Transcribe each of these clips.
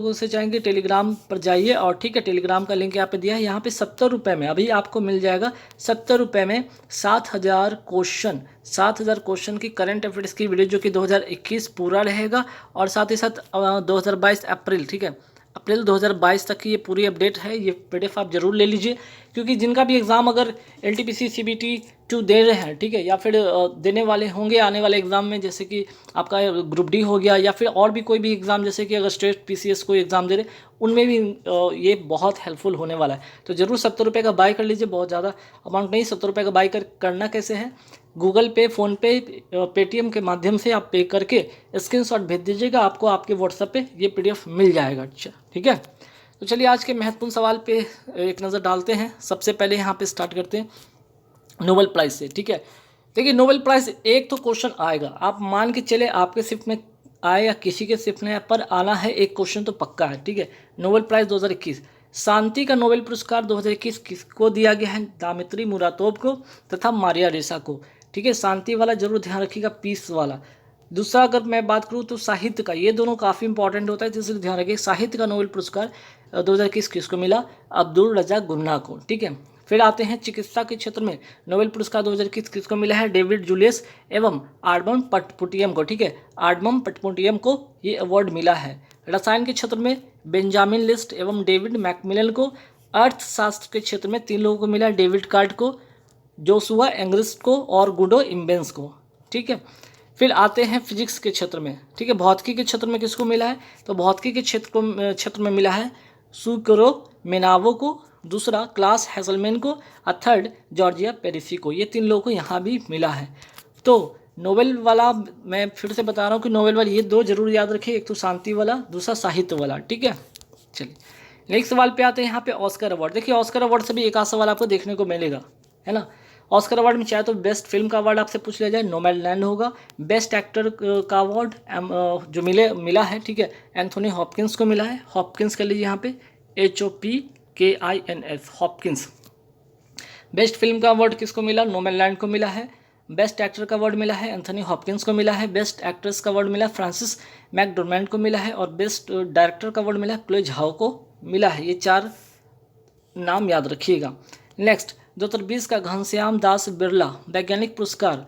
लोगों से चाहेंगे टेलीग्राम पर जाइए और ठीक है, टेलीग्राम का लिंक यहाँ पे दिया है। यहाँ पे 70 रुपये में अभी आपको मिल जाएगा 70 रुपये में 7,000 क्वेश्चन की करंट अफेयर्स की वीडियो, जो कि 2021 पूरा रहेगा और साथ ही साथ 2022 अप्रैल, ठीक है, अप्रैल 2022 तक की ये पूरी अपडेट है। ये पीडीएफ आप जरूर ले लीजिए, क्योंकि जिनका भी एग्ज़ाम अगर एनटीपीसी सीबीटी 2 दे रहे हैं, ठीक है, या फिर देने वाले होंगे आने वाले एग्ज़ाम में, जैसे कि आपका ग्रुप डी हो गया या फिर और भी कोई भी एग्ज़ाम, जैसे कि अगर स्टेट पीसीएस कोई एग्ज़ाम दे रहे, उनमें भी ये बहुत हेल्पफुल होने वाला है। तो ज़रूर 70 रुपये का बाय कर लीजिए, बहुत ज़्यादा अमाउंट नहीं। 70 रुपये का बाय करना कैसे है, गूगल पे, फ़ोनपे, पेटीएम के माध्यम से आप पे करके स्क्रीनशॉट भेज दीजिएगा, आपको आपके व्हाट्सएप पे ये पीडीएफ मिल जाएगा। अच्छा, ठीक है। तो चलिए आज के महत्वपूर्ण सवाल पे एक नज़र डालते हैं। सबसे पहले यहाँ पे स्टार्ट करते हैं नोबेल प्राइज़ से, ठीक है। देखिए, नोबेल प्राइज़ एक तो क्वेश्चन आएगा, आप मान के चले आपके शिफ्ट में आए या किसी के शिफ्ट में पर आना है, एक क्वेश्चन तो पक्का है, ठीक है। नोबेल प्राइज़ 2021, शांति का नोबेल पुरस्कार 2021 किसको दिया गया है? दामित्री मुरातोव को तथा मारिया रेसा को, ठीक है। शांति वाला जरूर ध्यान रखिएगा, पीस वाला। दूसरा अगर मैं बात करूँ तो साहित्य का, ये दोनों काफ़ी इंपॉर्टेंट होता है, जिससे ध्यान रखिए। साहित्य का नोबेल पुरस्कार 2021 किसको मिला? अब्दुल रज़ाक गुन्ना को, ठीक है। फिर आते हैं चिकित्सा के क्षेत्र में, नोबेल पुरस्कार 2021 किसको मिला है? डेविड जूलियस एवं आर्डमन पटपुटियम को, ठीक है, आर्डमन पटपुटियम को ये अवार्ड मिला है। रसायन के क्षेत्र में बेंजामिन लिस्ट एवं डेविड मैकमिलन को। अर्थशास्त्र के क्षेत्र में 3 लोगों को मिला, डेविड कार्ड को, जोशुआ एंग्रिस्ट को और गुडो इम्बेंस को, ठीक है। फिर आते हैं फिजिक्स के क्षेत्र में, ठीक है। भौतिकी के क्षेत्र में किसको मिला है? तो भौतिकी के क्षेत्र में मिला है सुकरो मेनावो को, दूसरा क्लास हैसलमैन को और थर्ड जॉर्जिया पेरिसी को। ये 3 लोगों को यहाँ भी मिला है। तो नोबेल वाला मैं फिर से बता रहा हूँ कि नोबेल वाला ये 2 जरूर याद रखिए, एक तो शांति वाला, दूसरा साहित्य वाला, ठीक है। चलिए नेक्स्ट सवाल पे आते हैं। यहाँ पे ऑस्कर अवार्ड, देखिए ऑस्कर अवार्ड से भी एक आध सवाल आपको देखने को मिलेगा, है ना। ऑस्कर अवार्ड में चाहे तो बेस्ट फिल्म का अवार्ड आपसे पूछ लिया जाए, नोमैडलैंड होगा। बेस्ट एक्टर का अवार्ड जो मिला है, ठीक है, एंथोनी हॉपकिंस को मिला है। हॉपकिंस कर लीजिए यहाँ पे, HOPKINS, हॉपकिंस। बेस्ट फिल्म का अवार्ड किसको मिला? नोमैडलैंड को मिला है। बेस्ट एक्टर का अवार्ड मिला है एंथोनी हॉपकिंस को मिला है। बेस्ट एक्ट्रेस का अवार्ड मिला फ्रांसिस मैकडोरमैंड को मिला है। और बेस्ट डायरेक्टर का अवार्ड मिला क्लोए झाओ को मिला है। ये 4 नाम याद रखिएगा। नेक्स्ट 2020 का घनश्याम दास बिरला वैज्ञानिक पुरस्कार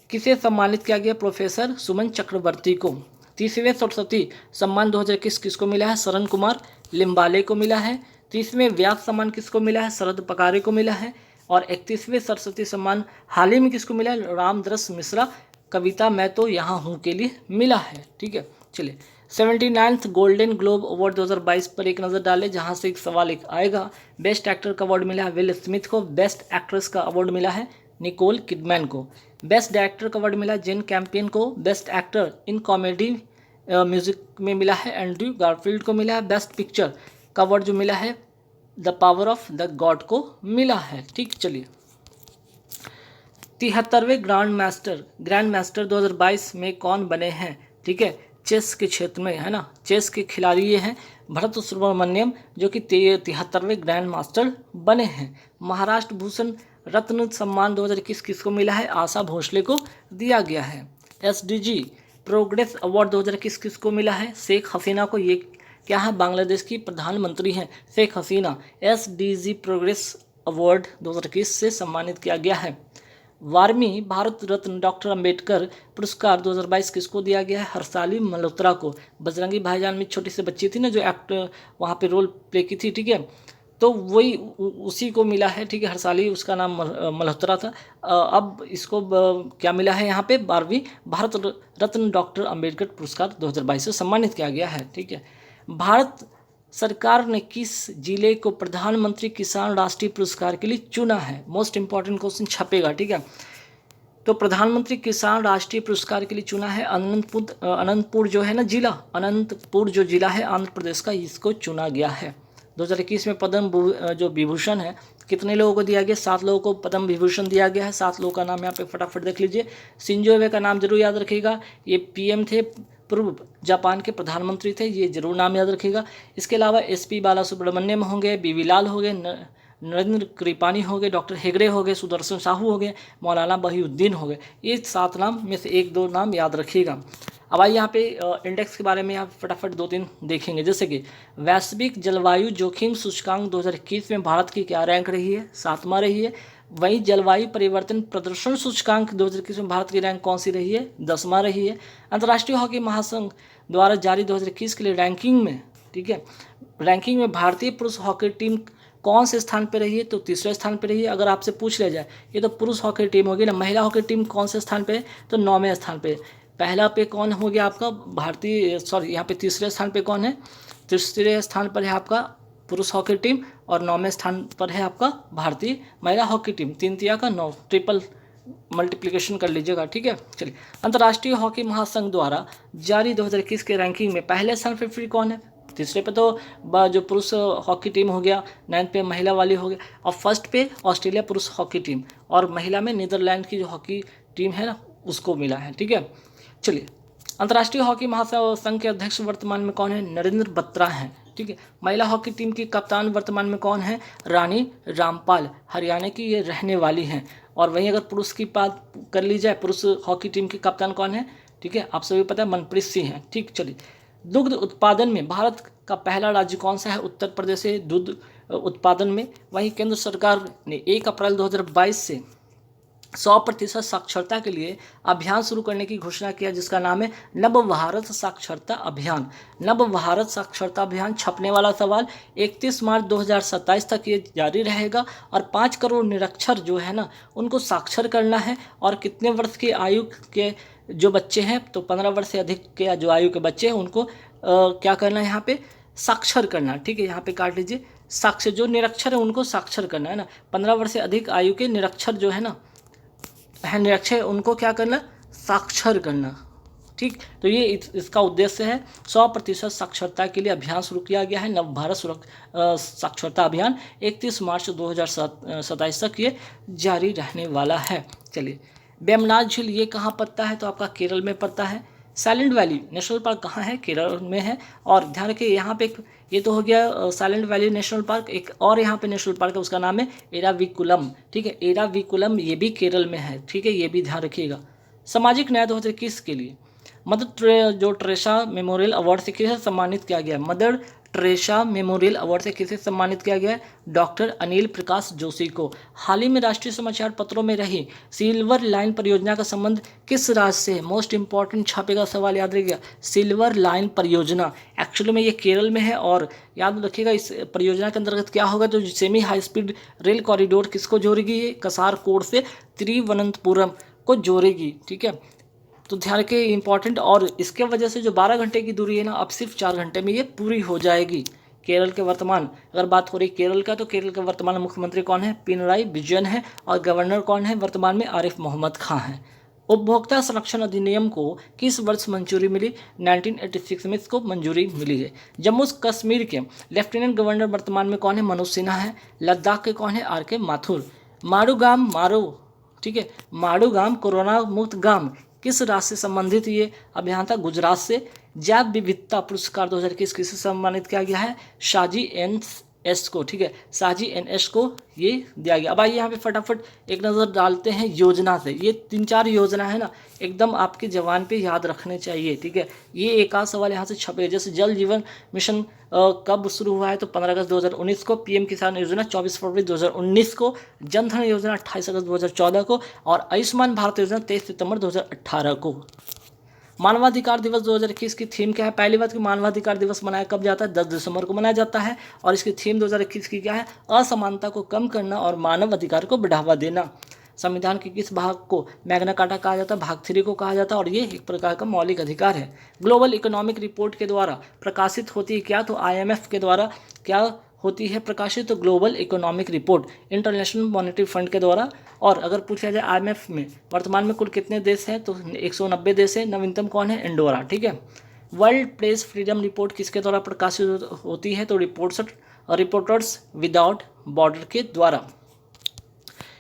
किसे सम्मानित किया गया? प्रोफेसर सुमन चक्रवर्ती को। 30वें सरस्वती सम्मान 2021 किसको मिला है? शरण कुमार लिम्बाले को मिला है। 30वें व्यास सम्मान किसको मिला है? शरद पकारे को मिला है। और 31वें सरस्वती सम्मान हाल ही में किसको मिला है? रामदरस मिश्रा कविता मैं तो यहाँ हूँ के लिए मिला है, ठीक है। चलिए 79th गोल्डन ग्लोब अवार्ड 2022 पर एक नज़र डालें, जहाँ से एक सवाल आएगा। बेस्ट एक्टर का अवार्ड मिला है विल स्मिथ को। बेस्ट एक्ट्रेस का अवार्ड मिला है निकोल किडमैन को। बेस्ट डायरेक्टर का अवार्ड मिला है जेन कैंपियन को। Best actor in comedy music में मिला है एंड्रयू गारफील्ड को मिला है। बेस्ट पिक्चर का अवार्ड जो मिला है the power of the God को मिला है, ठीक। चलिए 73वें ग्रैंड मास्टर 2022 में कौन बने हैं? ठीक है, चेस के क्षेत्र में, है ना, चेस के खिलाड़ी ये हैं भरत सुब्रमण्यम, जो कि 73वें ग्रैंड मास्टर बने हैं। महाराष्ट्र भूषण रत्न सम्मान 2021 किसको मिला है? आशा भोसले को दिया गया है। SDG प्रोग्रेस अवार्ड 2021 किसको मिला है? शेख हसीना को। ये क्या है? बांग्लादेश की प्रधानमंत्री हैं Sheikh Hasina. SDG progress award 2021 से सम्मानित किया गया है। 12वीं भारत रत्न डॉक्टर अंबेडकर पुरस्कार 2022 किसको दिया गया है? हर्षाली मल्होत्रा को। बजरंगी भाईजान में छोटी सी बच्ची थी ना, जो एक्ट वहाँ पे रोल प्ले की थी, ठीक है, तो वही उसी को मिला है, ठीक है। हर्षाली उसका नाम मल्होत्रा था। अब इसको क्या मिला है यहाँ पे? 12वीं भारत रत्न डॉक्टर अंबेडकर पुरस्कार 2022 से सम्मानित किया गया है, ठीक है। भारत सरकार ने किस जिले को प्रधानमंत्री किसान राष्ट्रीय पुरस्कार के लिए चुना है? मोस्ट इंपॉर्टेंट क्वेश्चन छपेगा, ठीक है। तो प्रधानमंत्री किसान राष्ट्रीय पुरस्कार के लिए चुना है अनंतपुर जो है ना जिला, अनंतपुर जो जिला है आंध्र प्रदेश का, इसको चुना गया है। 2021 में पद्म जो विभूषण है कितने लोगों को दिया गया? 7 लोगों को पद्म विभूषण दिया गया है। 7 लोगों का नाम यहाँ पे फटाफट देख लीजिए। शिंजो एबे का नाम जरूर याद रखिएगा, ये PM थे, पूर्व जापान के प्रधानमंत्री थे, ये जरूर नाम याद रखिएगा। इसके अलावा SP बालासुब्रमण्यम होंगे, BV लाल हो गए, नरेंद्र कृपानी हो गए, डॉक्टर हेगड़े हो गए, सुदर्शन साहू हो गए, मौलाना बहीउद्दीन हो गए। ये 7 नाम में से 1-2 नाम याद रखिएगा। अब आइए यहाँ पे इंडेक्स के बारे में आप फटाफट 2-3 देखेंगे। जैसे कि वैश्विक जलवायु जोखिम सूचकांक 2021 में भारत की क्या रैंक रही है, 7वां रही है। वहीं जलवायु परिवर्तन प्रदर्शन सूचकांक 2021 में भारत की रैंक कौन सी रही है, 10वां रही है। अंतर्राष्ट्रीय हॉकी महासंघ द्वारा जारी 2021 के लिए रैंकिंग में, ठीक है, रैंकिंग में भारतीय पुरुष हॉकी टीम कौन से स्थान पर रही है, तो 3रे स्थान पर रही है। अगर आपसे पूछ लिया जाए, ये तो पुरुष हॉकी टीम होगी ना, महिला हॉकी टीम कौन से स्थान पे है, तो 9वें स्थान पे। पहला पे कौन हो गया आपका भारतीय, सॉरी यहाँ पे 3रे स्थान पे कौन है, 3रे स्थान पर है आपका पुरुष हॉकी टीम और 9वें स्थान पर है आपका भारतीय महिला हॉकी टीम। 3 का 9, ट्रिपल मल्टीप्लिकेशन कर लीजिएगा, ठीक है। चलिए, अंतर्राष्ट्रीय हॉकी महासंघ द्वारा जारी 2021 के रैंकिंग में पहले स्थान पर फिर कौन है, 3रे पे तो जो पुरुष हॉकी टीम हो गया, 9th पे महिला वाली हो गया, और 1st पे ऑस्ट्रेलिया पुरुष हॉकी टीम, और महिला में नीदरलैंड की जो हॉकी टीम है ना उसको मिला है, ठीक है। चलिए, अंतर्राष्ट्रीय हॉकी महासंघ के अध्यक्ष वर्तमान में कौन है, नरेंद्र बत्रा हैं, ठीक है। महिला हॉकी टीम की कप्तान वर्तमान में कौन है, रानी रामपाल, हरियाणा की ये रहने वाली हैं। और वहीं अगर पुरुष की बात कर ली जाए, पुरुष हॉकी टीम के कप्तान कौन है, ठीक है, आप सभी पता है मनप्रीत सिंह हैं, ठीक। चलिए, दुग्ध उत्पादन में भारत का पहला राज्य कौन सा है, उत्तर प्रदेश है दूध उत्पादन में। वहीं केंद्र सरकार ने 1 अप्रैल 2022 से 100% साक्षरता के लिए अभियान शुरू करने की घोषणा किया, जिसका नाम है नव भारत साक्षरता अभियान। नव भारत साक्षरता अभियान छपने वाला सवाल 31 मार्च 2027 तक ये जारी रहेगा। और 5 करोड़ निरक्षर जो है ना उनको साक्षर करना है। और कितने वर्ष की आयु के जो बच्चे हैं, तो 15 वर्ष से अधिक के जो आयु के बच्चे हैं उनको क्या करना है, यहाँ पे साक्षर करना, ठीक है। यहाँ पे काट लीजिए, साक्षर, जो निरक्षर है उनको साक्षर करना है ना। 15 वर्ष से अधिक आयु के निरक्षर जो है ना, निरक्षर उनको क्या करना, साक्षर करना, ठीक। तो ये इसका उद्देश्य है। 100% साक्षरता के लिए अभियान शुरू किया गया है, नव भारत साक्षरता अभियान 31 मार्च 2027 तक ये जारी रहने वाला है। चलिए, वेम्बनाड झील ये कहाँ पड़ता है, तो आपका केरल में पड़ता है। साइलेंट वैली नेशनल पार्क कहाँ है, केरल में है। और ध्यान रखिए, यहाँ पे ये तो हो गया साइलेंट वैली नेशनल पार्क, एक और यहाँ पे नेशनल पार्क है, उसका नाम है एराविकुलम, ठीक है। एराविकुलम ये भी केरल में है, ठीक है, ये भी ध्यान रखिएगा। सामाजिक न्याय 2021 के लिए मदर जो टेरेसा मेमोरियल अवार्ड से किसे सम्मानित किया गया, मदर टेरेसा मेमोरियल अवार्ड से किसे सम्मानित किया गया है, डॉक्टर अनिल प्रकाश जोशी को। हाल ही में राष्ट्रीय समाचार पत्रों में रही सिल्वर लाइन परियोजना का संबंध किस राज्य से है, मोस्ट इंपॉर्टेंट छापेगा सवाल, याद रखिएगा। सिल्वर लाइन परियोजना एक्चुअली में ये केरल में है। और याद रखिएगा, इस परियोजना के अंतर्गत क्या होगा, तो semi high speed rail corridor किसको जोड़ेगी, कसारकोड से तिरुवनंतपुरम को जोड़ेगी, ठीक है। तो ध्यान रखिए, इंपॉर्टेंट। और इसके वजह से जो 12 घंटे की दूरी है ना, अब सिर्फ 4 घंटे में ये पूरी हो जाएगी। केरल के वर्तमान, अगर बात हो रही केरल का, तो केरल के वर्तमान मुख्यमंत्री कौन है, पिनराई विजयन है। और गवर्नर कौन है वर्तमान में, आरिफ मोहम्मद खां हैं। उपभोक्ता संरक्षण अधिनियम को किस वर्ष मंजूरी मिली, 1986 में इसको मंजूरी मिली है। जम्मू कश्मीर के लेफ्टिनेंट गवर्नर वर्तमान में कौन है, मनोज सिन्हा है। लद्दाख के कौन है, RK माथुर। मारूगाम ठीक है, मारूगाम कोरोना मुक्त गांव किस राज्य से संबंधित ये अभियान था, गुजरात से। जैव विविधता पुरस्कार 2021 किसे सम्मानित किया गया है, शाजी NS को, ठीक है, शाजी NS को ये दिया गया। अब आइए यहाँ पे फटाफट एक नज़र डालते हैं योजना से। ये 3-4 योजना है ना, एकदम आपके जवान पे याद रखने चाहिए, ठीक है। ये एक आध सवाल यहाँ से छपे, जैसे जल जीवन मिशन कब शुरू हुआ है, तो 15 अगस्त 2019 को। PM किसान योजना 24 फरवरी 2019 को। जनधन योजना 28 अगस्त 2014 को। और आयुष्मान भारत योजना 23 सितंबर 2018 को। मानवाधिकार दिवस 2021 की थीम क्या है, पहली बात कि मानवाधिकार दिवस मनाया कब जाता है, 10 दिसंबर को मनाया जाता है। और इसकी थीम 2021 की क्या है, असमानता को कम करना और मानव अधिकार को बढ़ावा देना। संविधान के किस भाग को मैग्ना कार्टा कहा जाता है, भाग 3 को कहा जाता है। और ये एक प्रकार का मौलिक अधिकार है। ग्लोबल इकोनॉमिक रिपोर्ट के द्वारा प्रकाशित होती है क्या, तो IMF के द्वारा क्या होती है प्रकाशित, तो global economic report international monetary fund के द्वारा। और अगर पूछा जाए IMF में वर्तमान में कुल कितने देश हैं, तो 190 देश हैं। नवीनतम कौन है, इंडोरा, ठीक है। वर्ल्ड प्रेस फ्रीडम रिपोर्ट किसके द्वारा प्रकाशित होती है, तो रिपोर्टर्स विदाउट बॉर्डर के द्वारा।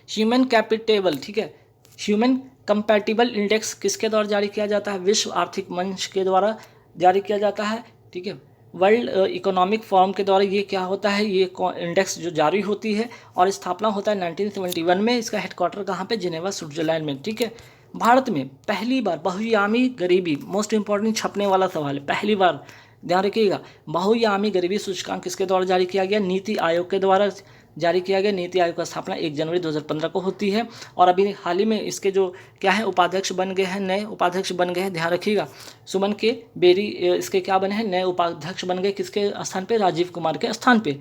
ह्यूमन कैपिटेबल, ठीक है, ह्यूमन कंपैटिबल इंडेक्स किसके द्वारा जारी किया जाता है, विश्व आर्थिक मंच के द्वारा जारी किया जाता है, ठीक है। वर्ल्ड इकोनॉमिक फोरम के द्वारा ये क्या होता है, ये इंडेक्स जो जारी होती है। और स्थापना होता है 1971 में। इसका हेडक्वार्टर कहाँ पे, जिनेवा स्विट्जरलैंड में, ठीक है। भारत में पहली बार बहुआयामी गरीबी, मोस्ट इंपॉर्टेंट छपने वाला सवाल है, पहली बार ध्यान रखिएगा, बहुआयामी गरीबी सूचकांक किसके द्वारा जारी किया गया? नीति आयोग के द्वारा जारी किया गया। नीति आयोग का स्थापना 1 जनवरी 2015 को होती है और अभी हाल ही में इसके जो क्या है उपाध्यक्ष बन गए हैं, नए उपाध्यक्ष बन गए हैं, ध्यान रखिएगा, सुमन के बेरी इसके क्या बने हैं? नए उपाध्यक्ष बन गए, किसके स्थान पे? राजीव कुमार के स्थान पे।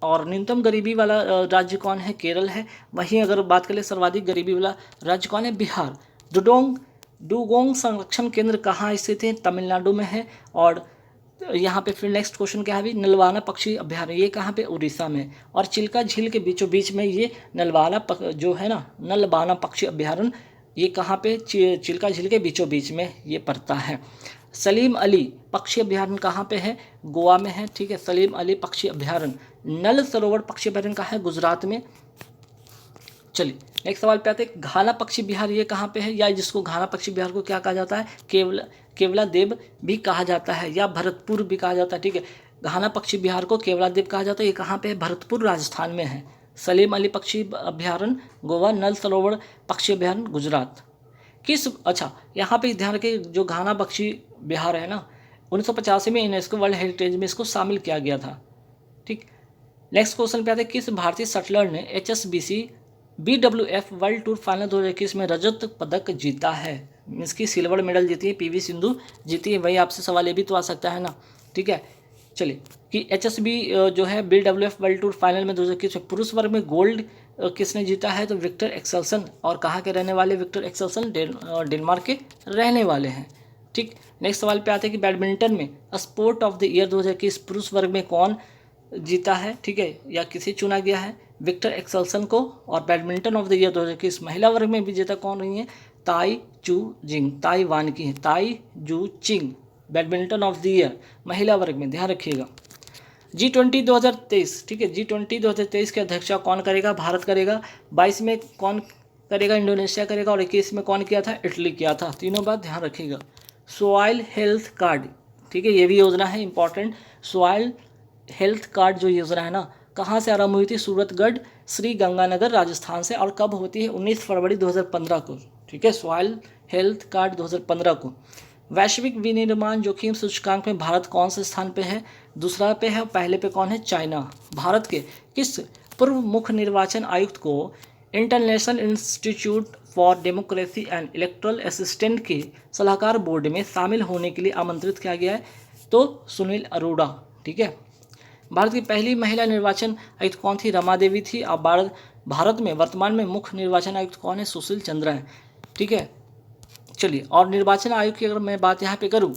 और न्यूनतम गरीबी वाला राज्य कौन है? केरल है। वहीं अगर बात करें सर्वाधिक गरीबी वाला राज्य कौन है? बिहार। डुगोंग संरक्षण केंद्र कहाँ स्थित है? तमिलनाडु में है। और यहाँ पे फिर नेक्स्ट क्वेश्चन क्या है अभी? नलवाना पक्षी अभ्यारण्य, ये कहाँ पे? उड़ीसा में। और चिल्का झील के बीचों बीच में ये जो है ना नलवाना पक्षी अभ्यारण्य, ये कहाँ पे? चिल्का झील के बीचों बीच में ये पड़ता है। सलीम अली पक्षी अभ्यारण्य कहाँ पे है? गोवा में है, ठीक है, सलीम अली पक्षी अभ्यारण्य। नल सरोवर पक्षी अभ्यारण्य कहाँ है? गुजरात में। चलिए नेक्स्ट सवाल पे आते हैं, घाना पक्षी विहार ये कहाँ पे है? या जिसको घाना पक्षी विहार को क्या कहा जाता है? केवलादेव भी कहा जाता है या भरतपुर भी कहा जाता है, ठीक है। घाना पक्षी विहार को केवलादेव कहा जाता है, ये कहाँ पे है? भरतपुर राजस्थान में है। सलीम अली पक्षी अभ्यारण्य गोवा, नल सरोवर पक्षी अभ्यारण्य गुजरात। अच्छा यहाँ पे ध्यान रखिए, जो घाना पक्षी विहार है ना 1985 में यूनेस्को वर्ल्ड हेरिटेज में इसको शामिल किया गया था, ठीक। नेक्स्ट क्वेश्चन पे आते हैं, किस भारतीय शटलर ने HSBC BWF world tour final 2021 में रजत पदक जीता है? मीन्स की सिल्वर मेडल जीती है, PV सिंधु जीती है। वही आपसे सवाल ये भी तो आ सकता है ना, ठीक है। चलिए कि HSB जो है BWF वर्ल्ड टूर फाइनल में 2021 में पुरुष वर्ग में गोल्ड किसने जीता है? तो विक्टर एक्सेल्सन। और कहाँ के रहने वाले? विक्टर एक्सेल्सन डेनमार्क के रहने वाले हैं, ठीक। नेक्स्ट सवाल पे आते हैं कि बैडमिंटन में स्पोर्ट ऑफ द ईयर 2021 पुरुष वर्ग में कौन जीता है, ठीक है, या किसे चुना गया है? विक्टर एक्सेल्सन को। और बैडमिंटन ऑफ द ईयर 2021 महिला वर्ग में विजेता कौन रही है? ताई जू जिंग, ताइवान की है, ताई जू चिंग बैडमिंटन ऑफ द ईयर महिला वर्ग में, ध्यान रखिएगा। G20 2023, ठीक है, G20 2023 की अध्यक्षता कौन करेगा? भारत करेगा। 22 में कौन करेगा? इंडोनेशिया करेगा। और 21 में कौन किया था? इटली किया था। तीनों बात ध्यान रखिएगा। सॉइल हेल्थ कार्ड, ठीक है, ये भी योजना है इंपॉर्टेंट। सॉइल हेल्थ कार्ड जो योजना है ना, कहाँ से आरंभ हुई थी? सूरतगढ़, श्री गंगानगर, राजस्थान से। और कब होती है? 19 फरवरी 2015 को, ठीक है, सॉइल हेल्थ कार्ड 2015 को। वैश्विक विनिर्माण जोखिम सूचकांक में भारत कौन से स्थान पे है? दूसरा पे है। पहले पे कौन है? चाइना। भारत के किस पूर्व मुख्य निर्वाचन आयुक्त को international institute for democracy and electoral assistant के सलाहकार बोर्ड में शामिल होने के लिए आमंत्रित किया गया है? तो सुनील अरोड़ा, ठीक है। भारत की पहली महिला निर्वाचन आयुक्त कौन थी? रमा देवी थी। अब भारत में वर्तमान में मुख्य निर्वाचन आयुक्त कौन है? सुशील चंद्रा है, ठीक है। चलिए, और निर्वाचन आयोग की अगर मैं बात यहाँ पे करूँ,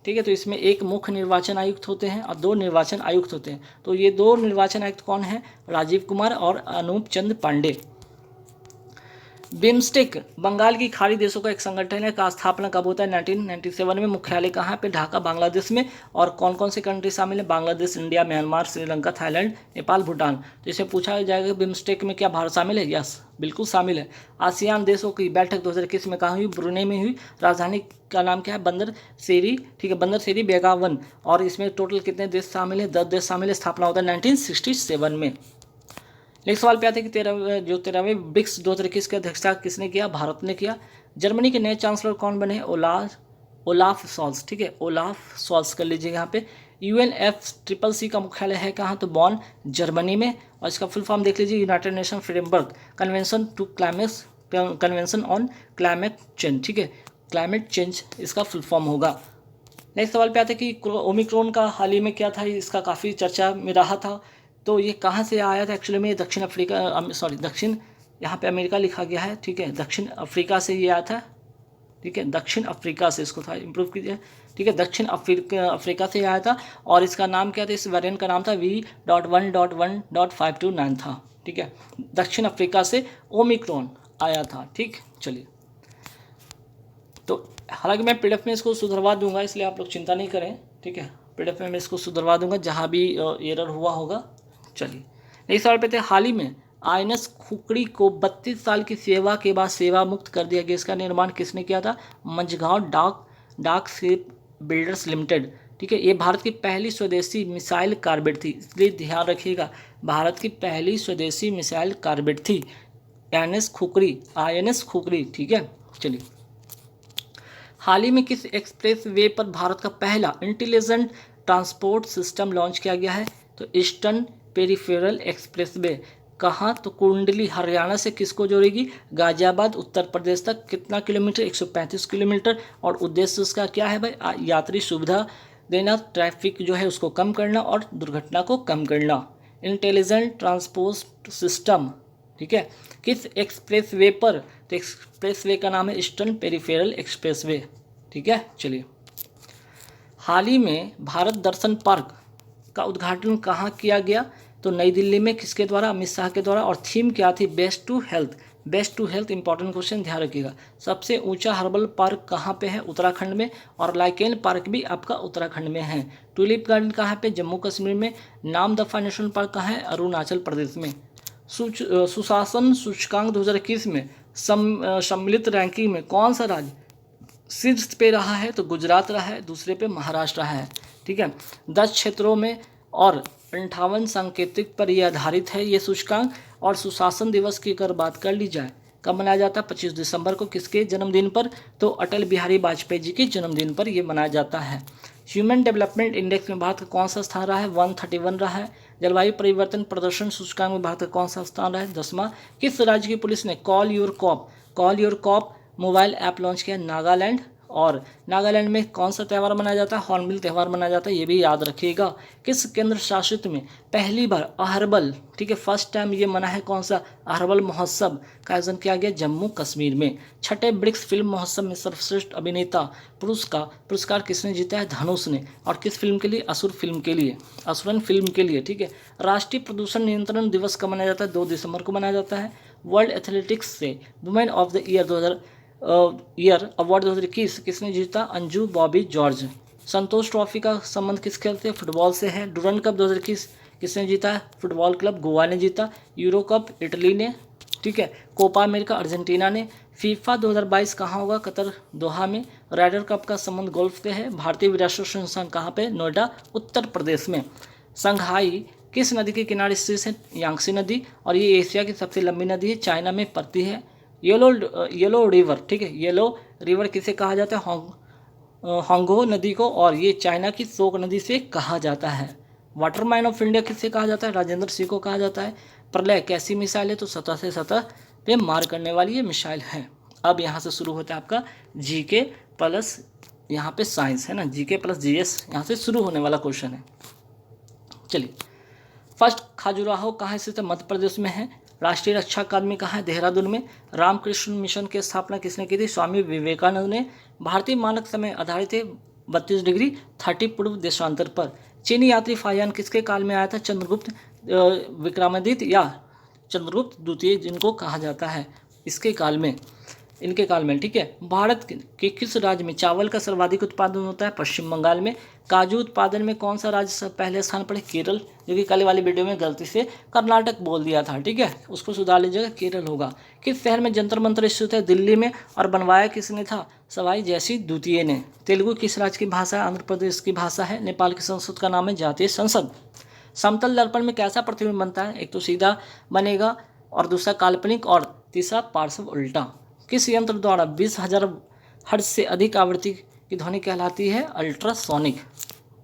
ठीक है, तो इसमें एक मुख्य निर्वाचन आयुक्त होते हैं और 2 निर्वाचन आयुक्त होते हैं। तो ये 2 निर्वाचन आयुक्त कौन है? राजीव कुमार और अनूप चंद पांडे। बिम्स्टेक बंगाल की खाड़ी देशों का एक संगठन है, का स्थापना कब होता है? 1997 में। मुख्यालय कहाँ पे? ढाका, बांग्लादेश में। और कौन कौन से कंट्री शामिल है? Bangladesh, India, Myanmar, Sri Lanka, Thailand, Nepal, Bhutan. तो इसे पूछा जाएगा बिम्स्टेक में क्या भारत शामिल है? यस, बिल्कुल शामिल है। आसियान देशों की बैठक 2021 में कहाँ हुई? ब्रुनेई में हुई। राजधानी का नाम क्या है? बंदर सेरी, ठीक है, बंदर सेरी बेगावन। और इसमें टोटल कितने देश शामिल है? 10 देश शामिल है। स्थापना होता है 1967 में। नेक्स्ट सवाल पे आते हैं कि 13वें ब्रिक्स 2021 की अध्यक्षता किसने किया? भारत ने किया। जर्मनी के नए चांसलर कौन बने? ओलाफ शॉल्स, ठीक है, ओलाफ शॉल्स कर लीजिए यहाँ पे। UNFCCC का मुख्यालय है कहाँ? तो बॉन, जर्मनी में। और इसका फुल फॉर्म देख लीजिए, United nation framework convention on climate change, ठीक है, क्लाइमेट चेंज इसका फुल फॉर्म होगा। नेक्स्ट सवाल पे आते हैं कि ओमिक्रॉन का हाल ही में क्या था? इसका काफ़ी चर्चा में रहा था। तो ये कहाँ से आया था? एक्चुअली में दक्षिण यहाँ पे अमेरिका लिखा गया है, ठीक है, दक्षिण अफ्रीका से ये आया था, ठीक है, दक्षिण अफ्रीका से। इसको था इम्प्रूव कीजिए, ठीक है, दक्षिण अफ्रीका से आया था। और इसका नाम क्या था? इस वेरिएंट का नाम था V.1.1.529 था, ठीक है, दक्षिण अफ्रीका से ओमिक्रॉन आया था, ठीक। चलिए, तो हालांकि मैं PDF में इसको सुधरवा दूंगा, इसलिए आप लोग चिंता नहीं करें, ठीक है, PDF में मैं इसको सुधरवा दूंगा जहाँ भी एरर हुआ होगा। चलिए नेक्स्ट सवाल पे थे, हाल ही में INS खुकड़ी को 32 साल की सेवा के बाद सेवा मुक्त कर दिया गया। इसका निर्माण किसने किया था? मझगांव डाक शिप बिल्डर्स लिमिटेड, ठीक है। ये भारत की पहली स्वदेशी मिसाइल कार्बेट थी, इसलिए ध्यान रखिएगा, भारत की पहली स्वदेशी मिसाइल कार्बेट थी INS खुकड़ी, ठीक है। चलिए हाल ही में किस एक्सप्रेस वे पर भारत का पहला इंटेलिजेंट ट्रांसपोर्ट सिस्टम लॉन्च किया गया है? तो ईस्टर्न पेरिफेरल एक्सप्रेस वे। कहाँ? तो कुंडली हरियाणा से किसको जोड़ेगी? गाजियाबाद उत्तर प्रदेश तक। कितना किलोमीटर? 135 किलोमीटर। और उद्देश्य उसका क्या है भाई? यात्री सुविधा देना, ट्रैफिक जो है उसको कम करना और दुर्घटना को कम करना। इंटेलिजेंट ट्रांसपोर्ट सिस्टम, ठीक है, किस एक्सप्रेस वे पर? तो एक्सप्रेस वे का नाम है ईस्टर्न पेरिफेरल एक्सप्रेस वे, ठीक है। चलिए, हाल ही में भारत दर्शन पार्क का उद्घाटन कहाँ किया गया? तो नई दिल्ली में। किसके द्वारा? अमित शाह के द्वारा। और थीम क्या थी? Best to health. Best to health important question, ध्यान रखिएगा। सबसे ऊंचा हर्बल पार्क कहाँ पे है? उत्तराखंड में। और लाइकेन पार्क भी आपका उत्तराखंड में है। ट्यूलिप गार्डन कहाँ पे? जम्मू कश्मीर में। नामदफा नेशनल पार्क कहाँ है? अरुणाचल प्रदेश में। सुशासन सूचकांक 2021 में सम्मिलित रैंकिंग में कौन सा राज्य शीर्ष पे रहा है? तो गुजरात रहा है। दूसरे पे महाराष्ट्र रहा है, ठीक है। 10 क्षेत्रों में और 58 सांकेतिक पर यह आधारित है ये सूचकांक। और सुशासन दिवस की अगर बात कर ली जाए, कब मनाया जाता है? 25 दिसंबर को। किसके जन्मदिन पर? तो अटल बिहारी वाजपेयी जी के जन्मदिन पर यह मनाया जाता है। ह्यूमन डेवलपमेंट इंडेक्स में भारत का कौन सा स्थान रहा है? 131 रहा है। जलवायु परिवर्तन प्रदर्शन सूचकांक में भारत का कौन सा स्थान रहा है? 10वां। किस राज्य की पुलिस ने call your cop mobile app launch किया? नागालैंड। और नागालैंड में कौन सा त्यौहार मनाया जाता है? हॉर्नबिल त्यौहार मनाया जाता है, ये भी याद रखिएगा। किस केंद्र शासित में पहली बार अहरबल, ठीक है, फर्स्ट टाइम ये मना है? कौन सा? अहरबल महोत्सव का आयोजन किया गया? जम्मू कश्मीर में। छठे ब्रिक्स फिल्म महोत्सव में सर्वश्रेष्ठ अभिनेता पुरस्कार किसने जीता है? धनुष ने। और किस फिल्म के लिए? असुरन फिल्म के लिए, ठीक है। राष्ट्रीय प्रदूषण नियंत्रण दिवस कब मनाया जाता है? 2 दिसंबर को मनाया जाता है। वर्ल्ड एथलेटिक्स से women of the year award 2021 किसने जीता? अंजू बॉबी जॉर्ज। संतोष ट्रॉफी का संबंध किस खेल से? फुटबॉल से है। डुरंड कप 2021 किसने जीता है? फुटबॉल क्लब गोवा ने जीता। यूरो कप इटली ने, ठीक है। कोपा अमेरिका अर्जेंटीना ने। फीफा 2022 कहाँ होगा? कतर, दोहा में। राइडर कप का संबंध गोल्फ से है। भारतीय विरासत संस्थान कहाँ पे? नोएडा उत्तर प्रदेश में। संघाई किस नदी के किनारे स्थित है? यांगसी नदी। और ये एशिया की सबसे लंबी नदी है, चाइना में पड़ती है। येलो रिवर, ठीक है, येलो रिवर किसे कहा जाता है? होंगो नदी को। और ये चाइना की शोक नदी से कहा जाता है। वाटरमैन ऑफ इंडिया किससे कहा जाता है? राजेंद्र सिंह को कहा जाता है। प्रलय कैसी मिसाइल है? तो सतह से सतह पे मार करने वाली ये मिसाइल है। अब यहाँ से शुरू होता है आपका जीके प्लस यहाँ पे साइंस, है ना, जीके प्लस जीएस यहाँ से शुरू होने वाला क्वेश्चन है। चलिए, फर्स्ट खजुराहो कहाँ स्थित है? मध्य प्रदेश में है। राष्ट्रीय रक्षा अकादमी कहाँ है? देहरादून में। रामकृष्ण मिशन की स्थापना किसने की थी? स्वामी विवेकानंद ने। भारतीय मानक समय आधारित है 32 डिग्री 30 पूर्व देशांतर पर। चीनी यात्री फाहियान किसके काल में आया था? चंद्रगुप्त विक्रमादित्य या चंद्रगुप्त द्वितीय जिनको कहा जाता है, इसके काल में, इनके काल में, ठीक है। भारत के किस राज्य में चावल का सर्वाधिक उत्पादन होता है? पश्चिम बंगाल में। काजू उत्पादन में कौन सा राज्य पहले स्थान पर है? केरल, जो कि कल वाली वीडियो में गलती से कर्नाटक बोल दिया था, ठीक है, उसको सुधार लीजिएगा, केरल होगा। किस शहर में जंतर मंतर स्थित है? दिल्ली में। और बनवाया किसने था? सवाई जयसिंह द्वितीय ने। तेलुगु किस राज्य की भाषा है? आंध्र प्रदेश की भाषा है। नेपाल की संसद का नाम है जातीय संसद। समतल दर्पण में कैसा प्रतिबिंब बनता है? एक तो सीधा बनेगा और दूसरा काल्पनिक और तीसरा पार्श्व उल्टा। किस यंत्र द्वारा 20,000 हर्ट्ज से अधिक आवृत्ति की ध्वनि कहलाती है? अल्ट्रासोनिक।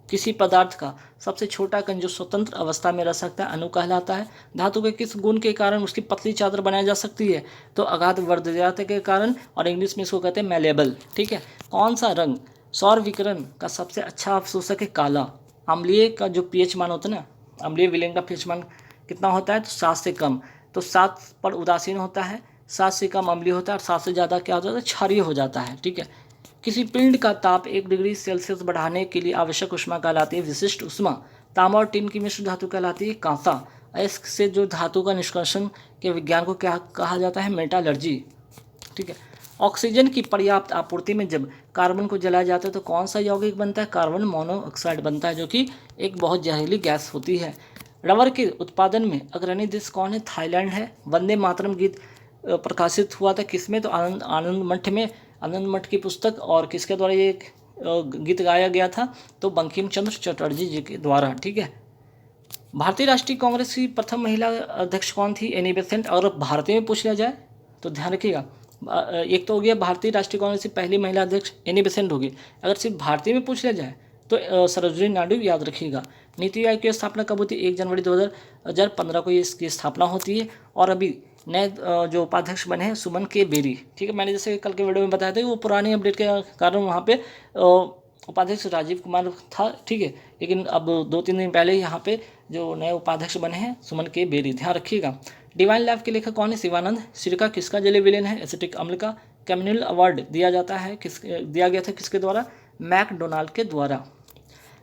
किसी पदार्थ का सबसे छोटा कण जो स्वतंत्र अवस्था में रह सकता है? अणु कहलाता है। धातु के किस गुण के कारण उसकी पतली चादर बनाई जा सकती है? तो अगाध वर्धजात के कारण, और इंग्लिश में इसको कहते हैं मैलेबल, ठीक है। कौन सा रंग सौर विकिरण का सबसे अच्छा अवशोषक है? काला। अम्लीय का जो पीएच मान होता है ना, अम्लीय विलयन का पीएच मान कितना होता है? तो 7 से कम। तो 7 पर उदासीन होता है, 7 से कम अम्लीय होता है, और 7 से ज़्यादा क्या हो जाता है? क्षारीय हो जाता है, ठीक है। किसी पिंड का ताप 1 डिग्री सेल्सियस बढ़ाने के लिए आवश्यक ऊष्मा कहलाती है विशिष्ट ऊष्मा। तांबा और टिन की मिश्र धातु कहलाती है कांसा। अयस्क से जो धातु का निष्कर्षण के विज्ञान को क्या कहा जाता है? मेटालर्जी, ठीक है। ऑक्सीजन की पर्याप्त आपूर्ति में जब कार्बन को जलाया जाता है तो कौन सा यौगिक बनता है? कार्बन मोनोऑक्साइड बनता है, जो कि एक बहुत जहरीली गैस होती है। रबर के उत्पादन में अग्रणी देश कौन है? थाईलैंड है। वंदे मातरम गीत प्रकाशित हुआ था किसमें? तो आनंद मठ में, आनंद मठ की पुस्तक। और किसके द्वारा ये गीत गाया गया था? तो बंकिम चंद्र चटर्जी जी के द्वारा, ठीक है। भारतीय राष्ट्रीय कांग्रेस की प्रथम महिला अध्यक्ष कौन थी? Annie Besant. और भारतीय में पूछ लिया जाए तो ध्यान रखिएगा, एक तो हो गया भारतीय राष्ट्रीय कांग्रेस की पहली महिला अध्यक्ष एनी बेसेंट होगी। अगर सिर्फ भारतीय में पूछ लिया जाए तो सरोजिनी नायडू याद रखिएगा। नीति आयोग की स्थापना कब होती है? 1 जनवरी 2015 को इसकी स्थापना होती है। और अभी नए जो उपाध्यक्ष बने हैं सुमन के बेरी, ठीक है। मैंने जैसे कल के वीडियो में बताया था कि वो पुरानी अपडेट के कारण वहाँ पे उपाध्यक्ष राजीव कुमार था, ठीक है। लेकिन अब 2-3 दिन पहले यहाँ पे जो नए उपाध्यक्ष बने हैं सुमन के बेरी, ध्यान रखिएगा। डिवाइन लाइफ के लेखक कौन है? शिवानंद। सिरका किसका जलीय विलेन है? एसिटिक अम्ल का। कैमिनल अवार्ड दिया गया था किसके द्वारा? मैकडोनाल्ड के द्वारा।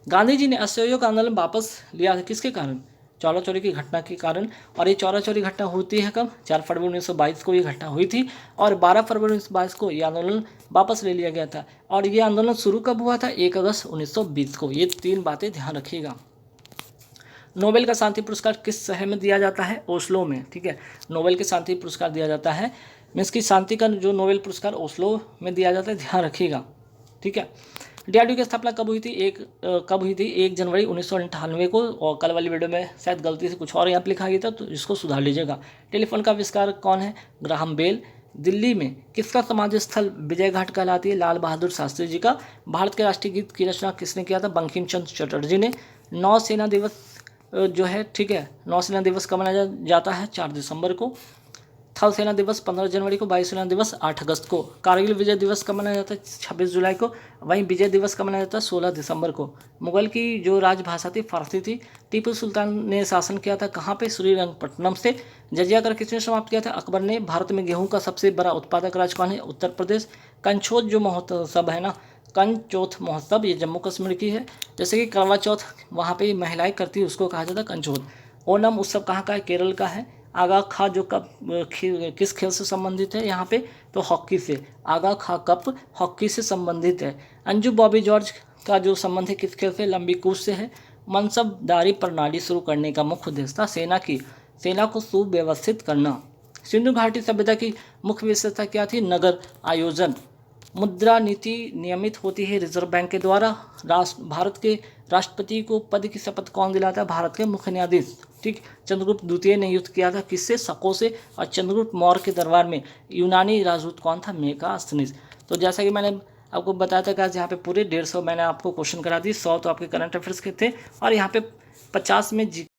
गांधी जी ने असहयोग आंदोलन वापस लिया था किसके कारण? चौरा चौरी की घटना के कारण। और ये चौरा चौरी घटना होती है कब? 4 फरवरी 1922 को ये घटना हुई थी और 12 फरवरी 1922 को ये आंदोलन वापस ले लिया गया था। और ये आंदोलन शुरू कब हुआ था? 1 अगस्त 1920 को। ये 3 बातें ध्यान रखिएगा। नोबेल का शांति पुरस्कार किस शहर में दिया जाता है? ओस्लो में, ठीक है। नोबेल के शांति पुरस्कार दिया जाता है, मीन्स की शांति का जो नोबेल पुरस्कार ओस्लो में दिया जाता है, ध्यान रखिएगा, ठीक है। डीआरडीओ की स्थापना कब हुई थी? 1 जनवरी 1998 को। और कल वाली वीडियो में शायद गलती से कुछ और यहाँ पे लिखा गया था, तो इसको सुधार लीजिएगा। टेलीफोन का आविष्कार कौन है? Graham bell. दिल्ली में किसका समाधि स्थल विजय घाट कहलाती है? लाल बहादुर शास्त्री जी का। भारत के राष्ट्रीय गीत की रचना किसने किया था? बंकिम चंद्र चटर्जी ने। नौसेना दिवस जो है, ठीक है, नौसेना दिवस कब मनाया जाता है? 4 दिसंबर को। थल सेना दिवस 15 जनवरी को। वायुसेना दिवस 8 अगस्त को। कारगिल विजय दिवस कब मनाया जाता है? 26 जुलाई को। वहीं विजय दिवस कब मनाया जाता है? 16 दिसंबर को। मुगल की जो राजभाषा थी फारसी थी। टीपू सुल्तान ने शासन किया था कहाँ पे? श्रीरंगपट्टनम से। जजिया कर किसने समाप्त किया था? अकबर ने। भारत में गेहूं का सबसे बड़ा उत्पादक राज्य कौन है? उत्तर प्रदेश। कंचोत जो महोत्सव है ना, कंचोथ महोत्सव, ये जम्मू कश्मीर की है। जैसे कि करवा चौथ वहाँ पे महिलाएं करती है, उसको कहा जाता है कंचोथ। ओणम उत्सव कहाँ का है? केरल का है। आगा खा जो कप किस खेल से संबंधित है यहाँ पे? तो हॉकी से। आगा खा कप हॉकी से संबंधित है। अंजू बॉबी जॉर्ज का जो संबंध है किस खेल से? लंबी कूद से है। मनसबदारी प्रणाली शुरू करने का मुख्य उद्देश्य था सेना को सुव्यवस्थित करना। सिंधु घाटी सभ्यता की मुख्य विशेषता क्या थी? नगर आयोजन। मुद्रा नीति नियमित होती है रिजर्व बैंक के द्वारा। भारत के राष्ट्रपति को पद की शपथ कौन दिलाता है? भारत के मुख्य न्यायाधीश, ठीक। चंद्रगुप्त द्वितीय ने युद्ध किया था किससे? शकों से। और चंद्रगुप्त मौर्य के दरबार में यूनानी राजदूत कौन था? मेगास्थनीज। तो जैसा कि मैंने आपको बताया था कि यहाँ पे पूरे 150 मैंने आपको क्वेश्चन करा दी। 100 तो आपके करंट अफेयर्स के थे और यहाँ पे 50 में